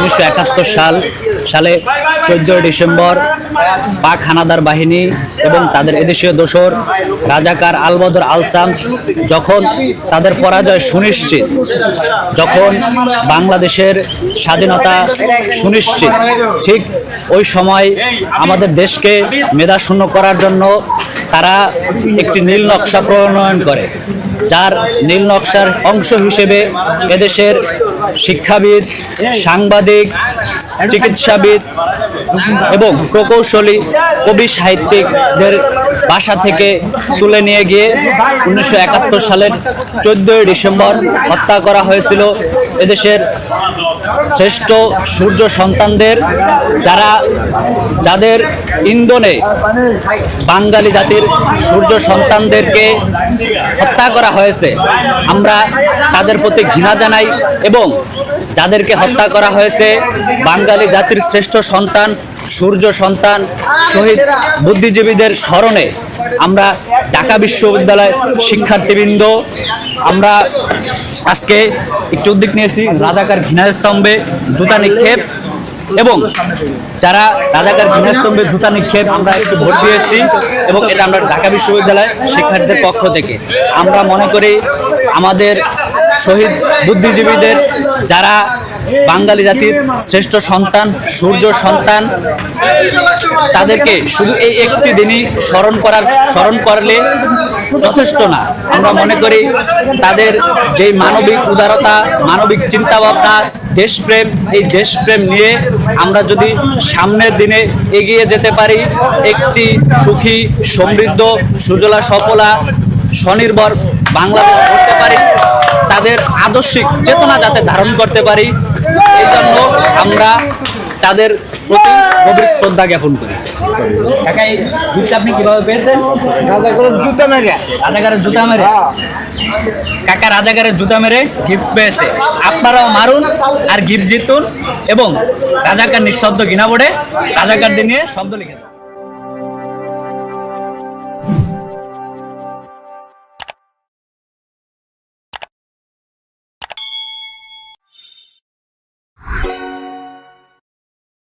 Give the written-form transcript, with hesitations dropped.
1971 সালে 14 ডিসেম্বর পাক হানাদার বাহিনী এবং তাদের এদেশীয় দোসর রাজাকার আলবদর আলসামস যখন তাদের পরাজয় সুনিশ্চিত, যখন বাংলাদেশের স্বাধীনতা সুনিশ্চিত, ঠিক ওই সময় আমাদের দেশকে মেধাশূন্য করার জন্য তারা একটি নীল নকশা প্রণয়ন করে, যার নীল নকশার অংশ হিসেবে এদেশের শিক্ষাবিদ, সাংবাদিক, চিকিৎসাবিদ এবং প্রকৌশলী, কবি, সাহিত্যিকদের বাসা থেকে তুলে নিয়ে গিয়ে 1971 সালের 14 ডিসেম্বর হত্যা করা হয়েছিল এদেশের শ্রেষ্ঠ সূর্য সন্তানদের, যাদের ইন্ধনে বাঙালি জাতির সূর্য সন্তানদেরকে হত্যা করা হয়েছে। আমরা তাদের প্রতি ঘৃণা জানাই এবং যাদেরকে হত্যা করা হয়েছে বাঙালি জাতির শ্রেষ্ঠ সন্তান, সূর্য সন্তান, শহীদ বুদ্ধিজীবীদের স্মরণে আমরা ঢাকা বিশ্ববিদ্যালয় শিক্ষার্থীবৃন্দ আমরা আজকে একটি উদ্যোগ নিয়েছি রাজাকার ঘৃণাস্তম্ভে জুতা নিক্ষেপ, এবং যারা রাজাকার ঘৃণাস্তম্ভে জুতা নিক্ষেপ আমরা একটু ভোট দিয়েছি এবং এটা আমরা ঢাকা বিশ্ববিদ্যালয় শিক্ষার্থীদের পক্ষ থেকে আমরা মনে করি আমাদের শহীদ বুদ্ধিজীবীদের, যারা বাঙালি জাতির শ্রেষ্ঠ সন্তান, সূর্য সন্তান, তাদেরকে শুধু এই একটি দিনই স্মরণ করলে যথেষ্ট না। আমরা মনে করি তাদের যেই মানবিক উদারতা, মানবিক চিন্তাভাবনা, দেশপ্রেম, এই দেশপ্রেম নিয়ে আমরা যদি সামনের দিনে এগিয়ে যেতে পারি, একটি সুখী, সমৃদ্ধ, সুজলা সফলা, স্বনির্ভর বাংলাদেশ করতে পারি, তাদের আদর্শিক চেতনা যাতে ধারণ করতে পারি, এই জন্য আমরা তাদের প্রতি গভীর শ্রদ্ধা জ্ঞাপন করি। কাকা, এই গিফট আপনি কিভাবে পেয়েছেন? রাজাকারের জুতা মেরে। রাজাকারের জুতা মেরে? কাকা রাজাকারের জুতা মেরে গিফট পেয়েছে। আপনারাও মারুন আর গিফট জিতুন এবং রাজাকার নিঃশব্দ ঘৃণা বোর্ডে রাজাকারদের নিয়ে শব্দ লিখে